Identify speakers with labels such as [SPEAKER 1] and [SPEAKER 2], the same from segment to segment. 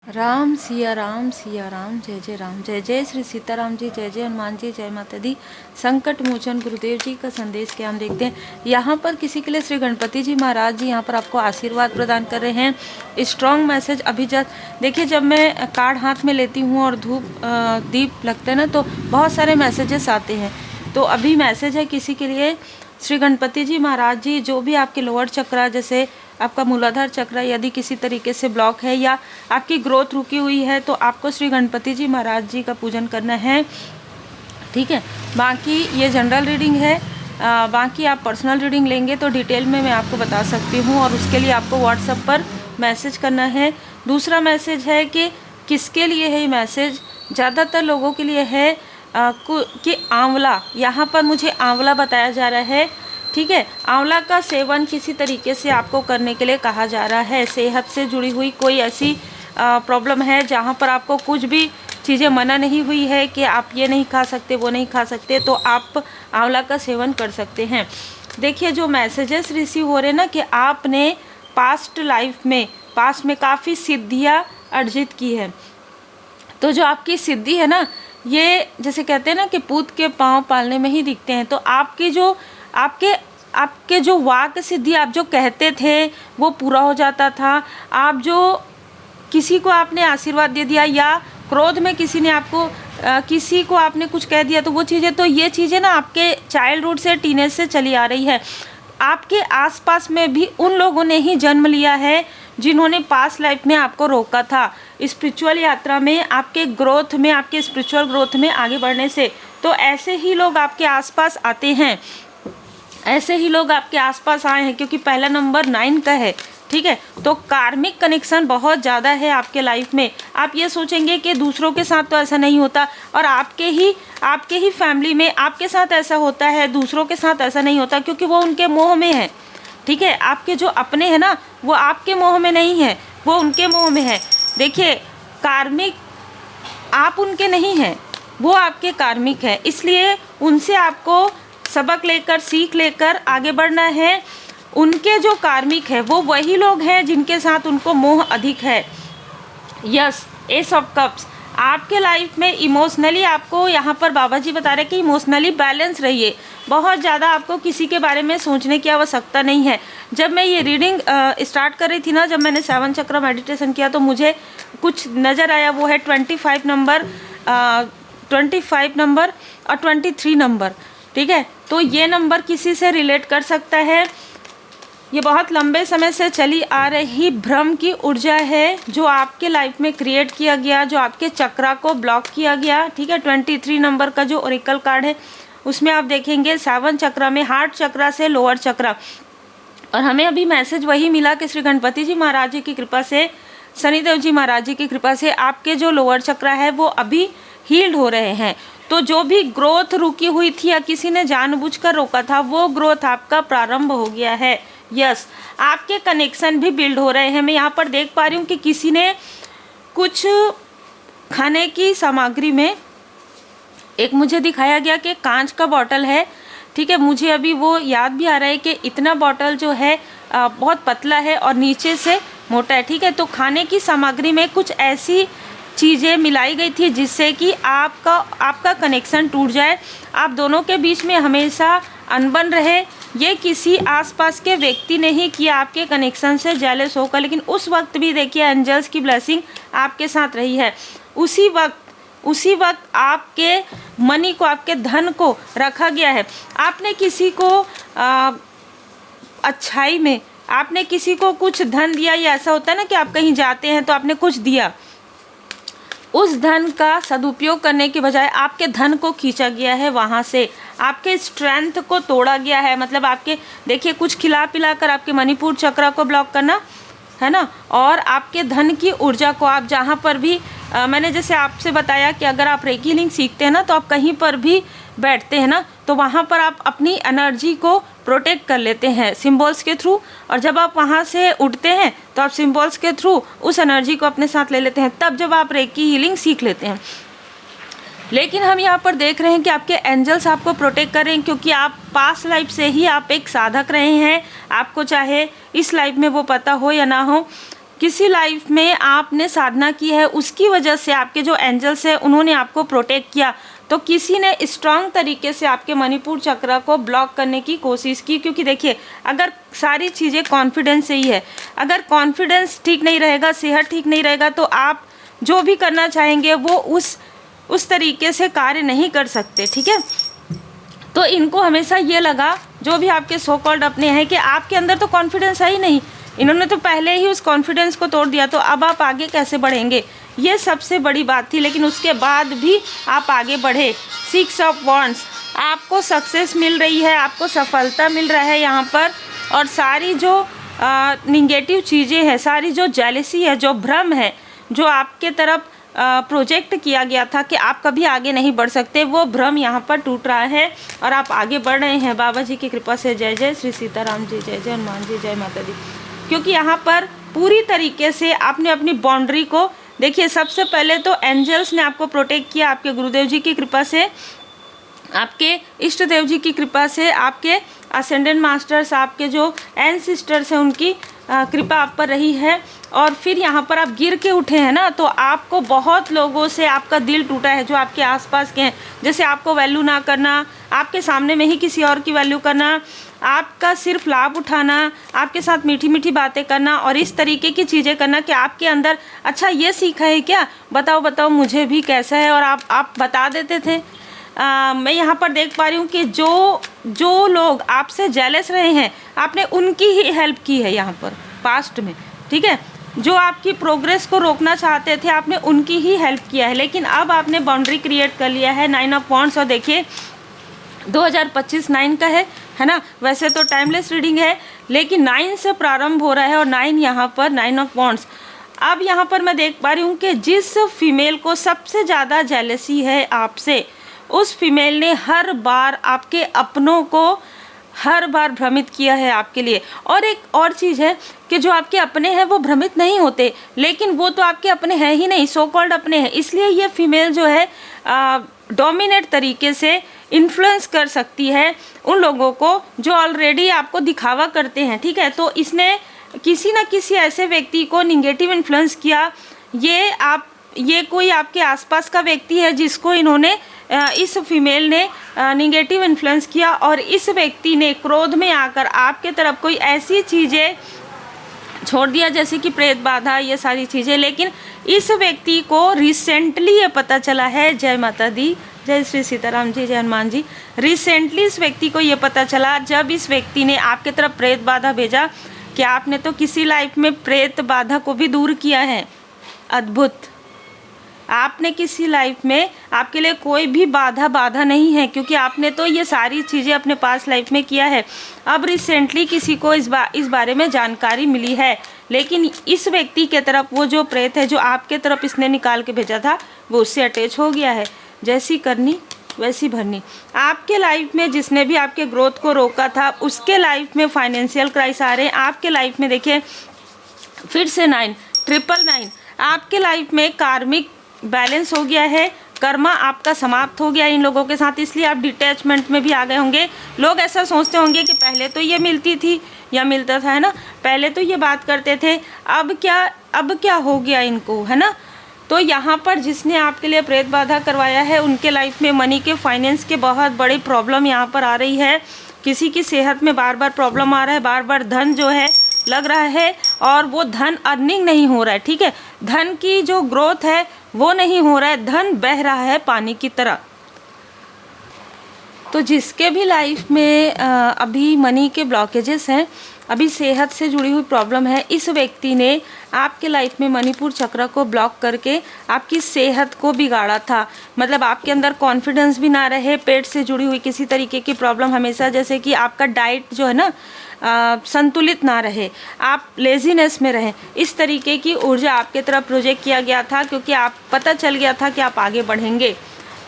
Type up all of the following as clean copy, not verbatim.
[SPEAKER 1] राम सिया राम, जय जय राम, जय जय श्री सीताराम जी, जय जय हनुमान जी, जय माता दी। संकट मोचन गुरुदेव जी का संदेश क्या हम देखते हैं। यहाँ पर किसी के लिए श्री गणपति जी महाराज जी यहाँ पर आपको आशीर्वाद प्रदान कर रहे हैं। स्ट्रॉन्ग मैसेज अभी जस्ट देखिए, जब मैं कार्ड हाथ में लेती हूँ और धूप दीप लगते हैं ना, तो बहुत सारे मैसेजेस आते हैं। तो अभी मैसेज है किसी के लिए, श्री गणपति जी महाराज जी, जो भी आपके लोअर चक्र, जैसे आपका मूलाधार चक्र यदि किसी तरीके से ब्लॉक है या आपकी ग्रोथ रुकी हुई है, तो आपको श्री गणपति जी महाराज जी का पूजन करना है। ठीक है, बाकी ये जनरल रीडिंग है। बाकी आप पर्सनल रीडिंग लेंगे तो डिटेल में मैं आपको बता सकती हूँ, और उसके लिए आपको व्हाट्सएप पर मैसेज करना है। दूसरा मैसेज है कि किसके लिए है ये मैसेज, ज़्यादातर लोगों के लिए है कि आंवला, यहाँ पर मुझे आंवला बताया जा रहा है। ठीक है, आंवला का सेवन किसी तरीके से आपको करने के लिए कहा जा रहा है। सेहत से जुड़ी हुई कोई ऐसी प्रॉब्लम है जहाँ पर आपको कुछ भी चीज़ें मना नहीं हुई है कि आप ये नहीं खा सकते, वो नहीं खा सकते, तो आप आंवला का सेवन कर सकते हैं। देखिए, जो मैसेजेस रिसीव हो रहे हैं ना कि आपने पास्ट में काफ़ी सिद्धियाँ अर्जित की है। तो जो आपकी सिद्धि है ना, ये जैसे कहते हैं ना कि पूत के पाँव पालने में ही दिखते हैं। तो आपकी जो आपके जो वाक सिद्धि, आप जो कहते थे वो पूरा हो जाता था। आप जो किसी को आपने आशीर्वाद दे दिया या क्रोध में किसी ने आपको किसी को आपने कुछ कह दिया, तो वो चीज़ें, तो ये चीज़ें ना आपके चाइल्डहुड से, टीनेज से चली आ रही है। आपके आसपास में भी उन लोगों ने ही जन्म लिया है जिन्होंने पास्ट लाइफ में आपको रोका था स्पिरिचुअल यात्रा में, आपके ग्रोथ में, आपके स्पिरिचुअल ग्रोथ में आगे बढ़ने से। तो ऐसे ही लोग आपके आसपास आते हैं, ऐसे ही लोग आपके आसपास आए हैं, क्योंकि पहला नंबर 9 का है। ठीक है, तो कार्मिक कनेक्शन बहुत ज़्यादा है आपके लाइफ में। आप ये सोचेंगे कि दूसरों के साथ तो ऐसा नहीं होता, और आपके ही फैमिली में आपके साथ ऐसा होता है, दूसरों के साथ ऐसा नहीं होता, क्योंकि वो उनके मोह में है। ठीक है, आपके जो अपने हैं ना, वो आपके मोह में नहीं है, वो उनके मोह में है। देखिए, कार्मिक आप उनके नहीं हैं, वो आपके कार्मिक है, इसलिए उनसे आपको सबक लेकर, सीख लेकर आगे बढ़ना है। उनके जो कार्मिक है वो वही लोग हैं जिनके साथ उनको मोह अधिक है। Yes, S of cups. आपके लाइफ में इमोशनली आपको यहाँ पर बाबा जी बता रहे हैं कि इमोशनली बैलेंस रहिए। बहुत ज़्यादा आपको किसी के बारे में सोचने की आवश्यकता नहीं है। जब मैं ये रीडिंग स्टार्ट कर रही थी ना, जब मैंने 7 चक्र मेडिटेशन किया, तो मुझे कुछ नज़र आया, वो है 25 नंबर, 25 नंबर और 23 नंबर। ठीक है, तो ये नंबर किसी से रिलेट कर सकता है। ये बहुत लंबे समय से चली आ रही भ्रम की ऊर्जा है जो आपके लाइफ में क्रिएट किया गया, जो आपके चक्रा को ब्लॉक किया गया। ठीक है, 23 नंबर का जो ओरेकल कार्ड है उसमें आप देखेंगे 7 चक्रा में हार्ट चक्रा से लोअर चक्रा, और हमें अभी मैसेज वही मिला कि श्री गणपति जी महाराज जी की कृपा से, शनिदेव जी महाराज जी की कृपा से आपके जो लोअर चक्रा है वो अभी हील्ड हो रहे हैं। तो जो भी ग्रोथ रुकी हुई थी या किसी ने जानबूझकर रोका था, वो ग्रोथ आपका प्रारंभ हो गया है। यस, आपके कनेक्शन भी बिल्ड हो रहे हैं। मैं यहाँ पर देख पा रही हूँ कि किसी ने कुछ खाने की सामग्री में, एक मुझे दिखाया गया कि कांच का बॉटल है। ठीक है, मुझे अभी वो याद भी आ रहा है कि इतना बॉटल जो है बहुत पतला है और नीचे से मोटा है। ठीक है, तो खाने की सामग्री में कुछ ऐसी चीज़ें मिलाई गई थी जिससे कि आपका कनेक्शन टूट जाए, आप दोनों के बीच में हमेशा अनबन रहे। ये किसी आसपास के व्यक्ति ने ही किया, आपके कनेक्शन से जेलस होकर, लेकिन उस वक्त भी देखिए एंजल्स की ब्लेसिंग आपके साथ रही है। उसी वक्त आपके मनी को, आपके धन को रखा गया है। आपने किसी को अच्छाई में आपने किसी को कुछ धन दिया, या ऐसा होता है ना कि आप कहीं जाते हैं तो आपने कुछ दिया, उस धन का सदुपयोग करने के बजाय आपके धन को खींचा गया है, वहाँ से आपके स्ट्रेंथ को तोड़ा गया है। मतलब आपके, देखिए, कुछ खिला पिला कर आपके मणिपुर चक्र को ब्लॉक करना है ना, और आपके धन की ऊर्जा को, आप जहाँ पर भी मैंने जैसे आपसे बताया कि अगर आप रेकी हीलिंग सीखते हैं ना, तो आप कहीं पर भी बैठते हैं ना, तो वहाँ पर आप अपनी एनर्जी को प्रोटेक्ट कर लेते हैं सिंबल्स के थ्रू, और जब आप वहाँ से उठते हैं तो आप सिंबल्स के थ्रू उस एनर्जी को अपने साथ ले लेते हैं, तब जब आप रेकी हीलिंग सीख लेते हैं। लेकिन हम यहाँ पर देख रहे हैं कि आपके एंजल्स आपको प्रोटेक्ट कर रहे हैं, क्योंकि आप पास्ट लाइफ से ही आप एक साधक रहे हैं। आपको चाहे इस लाइफ में वो पता हो या ना हो, किसी लाइफ में आपने साधना की है, उसकी वजह से आपके जो एंजल्स हैं उन्होंने आपको प्रोटेक्ट किया, तो किसी ने स्ट्रांग तरीके से आपके मणिपुर चक्र को ब्लॉक करने की कोशिश की। क्योंकि देखिए, अगर सारी चीज़ें कॉन्फिडेंस से ही है, अगर कॉन्फिडेंस ठीक नहीं रहेगा, सेहत ठीक नहीं रहेगा, तो आप जो भी करना चाहेंगे वो उस तरीके से कार्य नहीं कर सकते, ठीक है। तो इनको हमेशा ये लगा, जो भी आपके सो कॉल्ड अपने हैं, कि आपके अंदर तो कॉन्फिडेंस है ही नहीं, इन्होंने तो पहले ही उस कॉन्फिडेंस को तोड़ दिया, तो अब आप आगे कैसे बढ़ेंगे, ये सबसे बड़ी बात थी। लेकिन उसके बाद भी आप आगे बढ़े। 6 ऑफ वॉन्ड्स, आपको सक्सेस मिल रही है, आपको सफलता मिल रहा है यहाँ पर। और सारी जो निगेटिव चीज़ें हैं, सारी जो जेलसी है, जो भ्रम है, जो आपके तरफ प्रोजेक्ट किया गया था कि आप कभी आगे नहीं बढ़ सकते, वो भ्रम यहाँ पर टूट रहा है और आप आगे बढ़ रहे हैं बाबा जी की कृपा से। जय जय श्री सीताराम जी, जय जय हनुमान जी, जय माता दी। क्योंकि यहाँ पर पूरी तरीके से आपने अपनी बाउंड्री को, देखिए, सबसे पहले तो एंजल्स ने आपको प्रोटेक्ट किया, आपके गुरुदेव जी की कृपा से, आपके इष्ट देव जी की कृपा से, आपके असेंडेंट मास्टर्स, आपके जो एंसेस्टर्स हैं उनकी कृपा आप पर रही है। और फिर यहाँ पर आप गिर के उठे हैं ना, तो आपको बहुत लोगों से आपका दिल टूटा है, जो आपके आसपास के हैं, जैसे आपको वैल्यू ना करना, आपके सामने में ही किसी और की वैल्यू करना, आपका सिर्फ लाभ उठाना, आपके साथ मीठी मीठी बातें करना और इस तरीके की चीज़ें करना कि आपके अंदर, अच्छा ये सीखा है क्या, बताओ बताओ मुझे भी कैसा है, और आप बता देते थे। मैं यहाँ पर देख पा रही हूँ कि जो लोग आपसे जेलस रहे हैं, आपने उनकी ही हेल्प की है यहाँ पर पास्ट में, ठीक है। जो आपकी प्रोग्रेस को रोकना चाहते थे, आपने उनकी ही हेल्प किया है। लेकिन अब आपने बाउंड्री क्रिएट कर लिया है। 9 ऑफ वॉन्ड्स, और देखिए 2025 9 का है ना। वैसे तो टाइमलेस रीडिंग है, लेकिन 9 से प्रारंभ हो रहा है और 9 यहाँ पर 9 ऑफ वॉन्ड्स। अब यहाँ पर मैं देख पा रही हूँ कि जिस फीमेल को सबसे ज़्यादा जेलसी है आपसे, उस फीमेल ने हर बार आपके अपनों को हर बार भ्रमित किया है आपके लिए। और एक और चीज़ है कि जो आपके अपने हैं वो भ्रमित नहीं होते, लेकिन वो तो आपके अपने हैं ही नहीं, सो कॉल्ड अपने हैं। इसलिए ये फीमेल जो है डोमिनेट तरीके से इन्फ्लुएंस कर सकती है उन लोगों को जो ऑलरेडी आपको दिखावा करते हैं, ठीक है। तो इसने किसी न किसी ऐसे व्यक्ति को निगेटिव इन्फ्लुएंस किया। ये कोई आपके आसपास का व्यक्ति है जिसको इन्होंने, इस फीमेल ने निगेटिव इन्फ्लुएंस किया, और इस व्यक्ति ने क्रोध में आकर आपके तरफ कोई ऐसी चीज़ें छोड़ दिया जैसे कि प्रेत बाधा, ये सारी चीज़ें। लेकिन इस व्यक्ति को रिसेंटली ये पता चला है, जय माता दी, जय श्री सीताराम जी, जय हनुमान जी। रिसेंटली इस व्यक्ति को ये पता चला जब इस व्यक्ति ने आपके तरफ प्रेत बाधा भेजा कि आपने तो किसी लाइफ में प्रेत बाधा को भी दूर किया है। अद्भुत, आपने किसी लाइफ में, आपके लिए कोई भी बाधा नहीं है, क्योंकि आपने तो ये सारी चीज़ें अपने पास लाइफ में किया है। अब रिसेंटली किसी को इस बारे में जानकारी मिली है, लेकिन इस व्यक्ति के तरफ वो जो प्रेत है जो आपके तरफ इसने निकाल के भेजा था, वो उससे अटैच हो गया है। जैसी करनी वैसी भरनी। आपके लाइफ में जिसने भी आपके ग्रोथ को रोका था, उसके लाइफ में फाइनेंशियल क्राइसिस आ रहे हैं। आपके लाइफ में देखिए फिर से 9 999, आपके लाइफ में कार्मिक बैलेंस हो गया है, कर्मा आपका समाप्त हो गया इन लोगों के साथ, इसलिए आप डिटैचमेंट में भी आ गए होंगे। लोग ऐसा सोचते होंगे कि पहले तो ये मिलती थी या मिलता था, है ना, पहले तो ये बात करते थे, अब क्या हो गया इनको, है ना। तो यहाँ पर जिसने आपके लिए प्रेत बाधा करवाया है, उनके लाइफ में मनी के, फाइनेंस के बहुत बड़ी प्रॉब्लम यहाँ पर आ रही है। किसी की सेहत में बार बार प्रॉब्लम आ रहा है, बार बार धन जो है लग रहा है और वो धन अर्निंग नहीं हो रहा है, ठीक है। धन की जो ग्रोथ है वो नहीं हो रहा है, धन बह रहा है पानी की तरह। तो जिसके भी लाइफ में अभी मनी के ब्लॉकेजेस हैं, अभी सेहत से जुड़ी हुई प्रॉब्लम है, इस व्यक्ति ने आपके लाइफ में मणिपुर चक्र को ब्लॉक करके आपकी सेहत को बिगाड़ा था। मतलब आपके अंदर कॉन्फिडेंस भी ना रहे, पेट से जुड़ी हुई किसी तरीके की प्रॉब्लम हमेशा, जैसे कि आपका डाइट जो है ना संतुलित ना रहे, आप लेजीनेस में रहें, इस तरीके की ऊर्जा आपके तरफ प्रोजेक्ट किया गया था, क्योंकि आप पता चल गया था कि आप आगे बढ़ेंगे।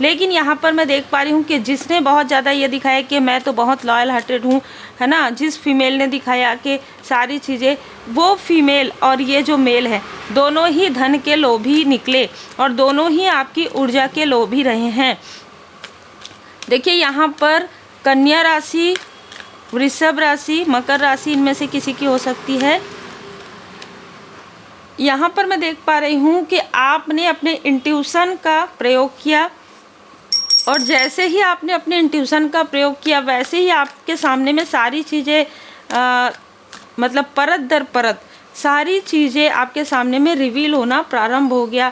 [SPEAKER 1] लेकिन यहाँ पर मैं देख पा रही हूँ कि जिसने बहुत ज़्यादा ये दिखाया कि मैं तो बहुत लॉयल हार्टेड हूँ, है ना, जिस फीमेल ने दिखाया कि सारी चीज़ें, वो फीमेल और ये जो मेल है, दोनों ही धन के लोभी निकले और दोनों ही आपकी ऊर्जा के लोभी रहे हैं। देखिए यहाँ पर कन्या राशि, वृषभ राशि, मकर राशि, इनमें से किसी की हो सकती है। यहाँ पर मैं देख पा रही हूँ कि आपने अपने इंट्यूशन का प्रयोग किया, और जैसे ही आपने अपने इंट्यूशन का प्रयोग किया वैसे ही आपके सामने में सारी चीज़ें मतलब परत दर परत सारी चीज़ें आपके सामने में रिवील होना प्रारंभ हो गया।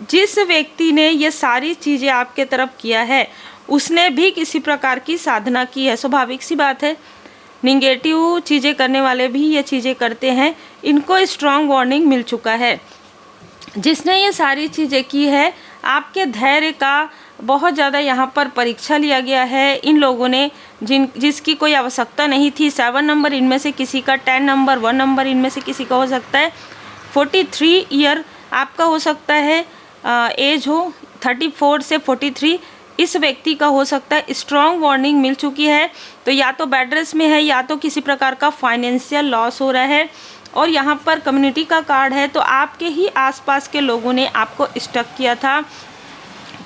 [SPEAKER 1] जिस व्यक्ति ने ये सारी चीज़ें आपके तरफ किया है उसने भी किसी प्रकार की साधना की है। स्वाभाविक सी बात है, निगेटिव चीज़ें करने वाले भी ये चीज़ें करते हैं। इनको स्ट्रॉन्ग वार्निंग मिल चुका है। जिसने ये सारी चीज़ें की है, आपके धैर्य का बहुत ज़्यादा यहाँ पर परीक्षा लिया गया है। इन लोगों ने जिसकी कोई आवश्यकता नहीं थी, 7 नंबर इनमें से किसी का, 10 नंबर, 1 नंबर इनमें से किसी का हो सकता है, 43 ईयर आपका हो सकता है, एज हो 34 से 43 इस व्यक्ति का हो सकता है। स्ट्रॉन्ग वार्निंग मिल चुकी है। तो या तो बेड रेस्ट में है या तो किसी प्रकार का फाइनेंशियल लॉस हो रहा है। और यहाँ पर कम्युनिटी का कार्ड है, तो आपके ही आसपास के लोगों ने आपको स्टक किया था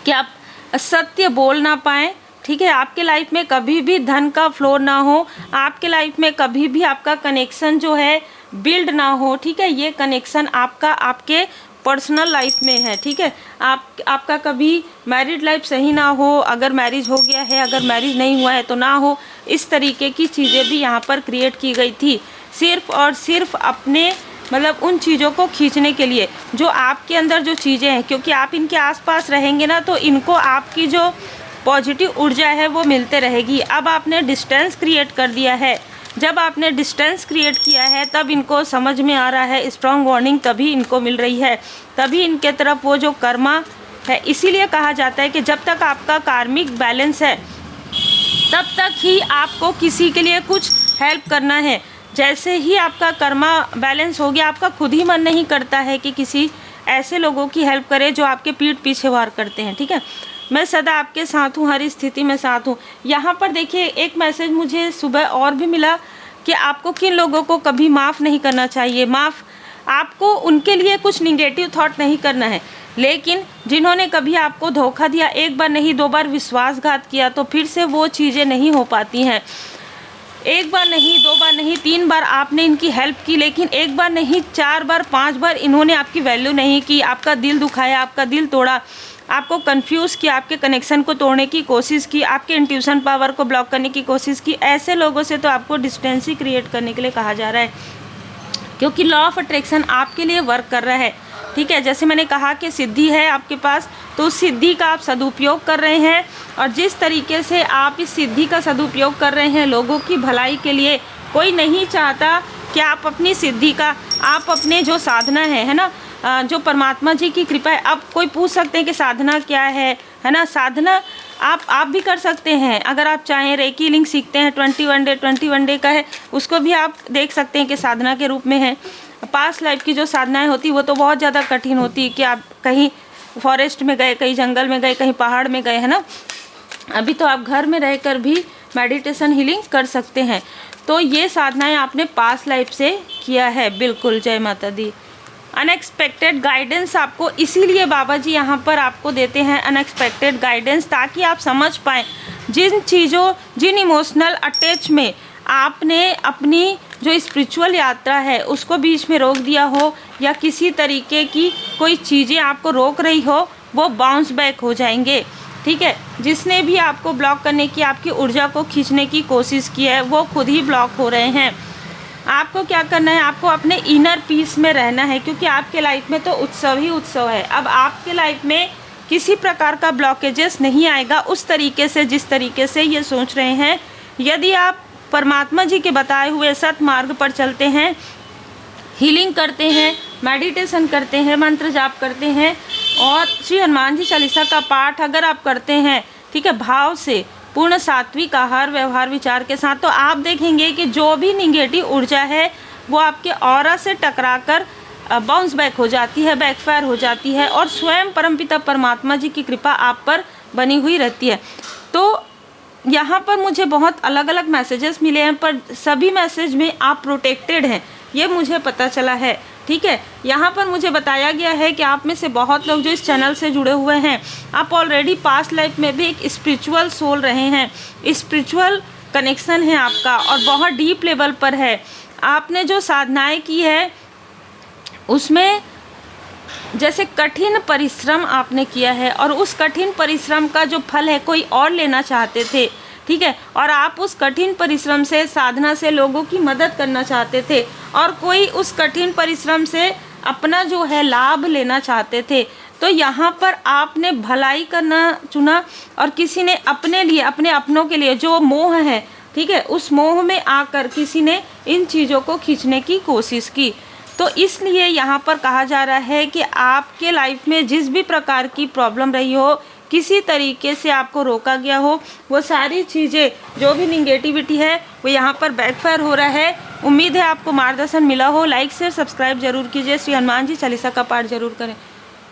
[SPEAKER 1] कि आप सत्य बोल ना पाएँ। ठीक है, आपके लाइफ में कभी भी धन का फ्लो ना हो, आपके लाइफ में कभी भी आपका कनेक्शन जो है बिल्ड ना हो। ठीक है, ये कनेक्शन आपका आपके पर्सनल लाइफ में है। ठीक है, आपका कभी मैरिड लाइफ सही ना हो, अगर मैरिज हो गया है, अगर मैरिज नहीं हुआ है तो ना हो। इस तरीके की चीज़ें भी यहाँ पर क्रिएट की गई थी, सिर्फ और सिर्फ अपने मतलब उन चीज़ों को खींचने के लिए जो आपके अंदर जो चीज़ें हैं, क्योंकि आप इनके आसपास रहेंगे ना तो इनको आपकी जो पॉजिटिव ऊर्जा है वो मिलते रहेगी। अब आपने डिस्टेंस क्रिएट कर दिया है। जब आपने डिस्टेंस क्रिएट किया है तब इनको समझ में आ रहा है, स्ट्रॉन्ग वार्निंग तभी इनको मिल रही है, तभी इनके तरफ वो जो कर्मा है। इसीलिए कहा जाता है कि जब तक आपका कार्मिक बैलेंस है तब तक ही आपको किसी के लिए कुछ हेल्प करना है। जैसे ही आपका कर्मा बैलेंस हो गया, आपका खुद ही मन नहीं करता है कि किसी ऐसे लोगों की हेल्प करें जो आपके पीठ पीछे वार करते हैं। ठीक है, मैं सदा आपके साथ हूँ, हर स्थिति में साथ हूँ। यहाँ पर देखिए एक मैसेज मुझे सुबह और भी मिला कि आपको किन लोगों को कभी माफ़ नहीं करना चाहिए। आपको उनके लिए कुछ निगेटिव थॉट नहीं करना है, लेकिन जिन्होंने कभी आपको धोखा दिया, एक बार नहीं 2 बार विश्वासघात किया, तो फिर से वो चीज़ें नहीं हो पाती हैं। एक बार नहीं, 2 बार नहीं, 3 बार आपने इनकी हेल्प की, लेकिन एक बार नहीं 4 बार 5 बार इन्होंने आपकी वैल्यू नहीं की, आपका दिल दुखाया, आपका दिल तोड़ा, आपको कंफ्यूज किया, आपके कनेक्शन को तोड़ने की कोशिश की, आपके इंट्यूशन पावर को ब्लॉक करने की कोशिश की। ऐसे लोगों से तो आपको डिस्टेंस ही क्रिएट करने के लिए कहा जा रहा है, क्योंकि लॉ ऑफ अट्रैक्शन आपके लिए वर्क कर रहा है। ठीक है, जैसे मैंने कहा कि सिद्धि है आपके पास, तो उस सिद्धि का आप सदुपयोग कर रहे हैं, और जिस तरीके से आप इस सिद्धि का सदुपयोग कर रहे हैं लोगों की भलाई के लिए, कोई नहीं चाहता कि आप अपनी सिद्धि का, आप अपने जो साधना है ना, जो परमात्मा जी की कृपा है। अब कोई पूछ सकते हैं कि साधना क्या है ना। साधना आप भी कर सकते हैं, अगर आप चाहें। रेकी लिंक सीखते हैं, 21 डे का है, उसको भी आप देख सकते हैं कि साधना के रूप में है। पास्ट लाइफ की जो साधनाएं होती वो तो बहुत ज़्यादा कठिन होती है कि आप कहीं फॉरेस्ट में गए, कहीं जंगल में गए, कहीं पहाड़ में गए, है ना। अभी तो आप घर में रहकर भी मेडिटेशन हीलिंग कर सकते हैं। तो ये साधनाएं आपने पास्ट लाइफ से किया है। बिल्कुल, जय माता दी। अनएक्सपेक्टेड गाइडेंस आपको इसीलिए बाबा जी यहाँ पर आपको देते हैं अनएक्सपेक्टेड गाइडेंस, ताकि आप समझ पाएँ जिन चीज़ों, जिन इमोशनल अटैच में आपने अपनी जो स्पिरिचुअल यात्रा है उसको बीच में रोक दिया हो, या किसी तरीके की कोई चीज़ें आपको रोक रही हो, वो बाउंस बैक हो जाएंगे। ठीक है, जिसने भी आपको ब्लॉक करने की, आपकी ऊर्जा को खींचने की कोशिश की है, वो खुद ही ब्लॉक हो रहे हैं। आपको क्या करना है, आपको अपने इनर पीस में रहना है, क्योंकि आपके लाइफ में तो उत्सव ही उत्सव है। अब आपके लाइफ में किसी प्रकार का ब्लॉकेजेस नहीं आएगा उस तरीके से जिस तरीके से ये सोच रहे हैं। यदि आप परमात्मा जी के बताए हुए सत मार्ग पर चलते हैं, हीलिंग करते हैं, मेडिटेशन करते हैं, मंत्र जाप करते हैं, और श्री हनुमान जी चालीसा का पाठ अगर आप करते हैं, ठीक है, भाव से, पूर्ण सात्विक आहार व्यवहार विचार के साथ, तो आप देखेंगे कि जो भी निगेटिव ऊर्जा है वो आपके ऑरा से टकराकर बाउंस बैक हो जाती है, बैकफायर हो जाती है, और स्वयं परमपिता परमात्मा जी की कृपा आप पर बनी हुई रहती है। तो यहाँ पर मुझे बहुत अलग अलग मैसेजेस मिले हैं, पर सभी मैसेज में आप प्रोटेक्टेड हैं, ये मुझे पता चला है। ठीक है, यहाँ पर मुझे बताया गया है कि आप में से बहुत लोग जो इस चैनल से जुड़े हुए हैं, आप ऑलरेडी पास्ट लाइफ में भी एक स्पिरिचुअल सोल रहे हैं, स्पिरिचुअल कनेक्शन है आपका, और बहुत डीप लेवल पर है। आपने जो साधनाएं की है उसमें जैसे कठिन परिश्रम आपने किया है और उस कठिन परिश्रम का जो फल है कोई और लेना चाहते थे, ठीक है, और आप उस कठिन परिश्रम से, साधना से लोगों की मदद करना चाहते थे और कोई उस कठिन परिश्रम से अपना जो है लाभ लेना चाहते थे, तो यहाँ पर आपने भलाई करना चुना और किसी ने अपने लिए, अपने अपनों के लिए जो मोह है, ठीक है, उस मोह में आकर किसी ने इन चीज़ों को खींचने की कोशिश की। तो इसलिए यहाँ पर कहा जा रहा है कि आपके लाइफ में जिस भी प्रकार की प्रॉब्लम रही हो, किसी तरीके से आपको रोका गया हो, वो सारी चीज़ें, जो भी निगेटिविटी है वो यहाँ पर बैकफायर हो रहा है। उम्मीद है आपको मार्गदर्शन मिला हो। लाइक शेयर सब्सक्राइब जरूर कीजिए। श्री हनुमान जी चालीसा का पाठ जरूर करें।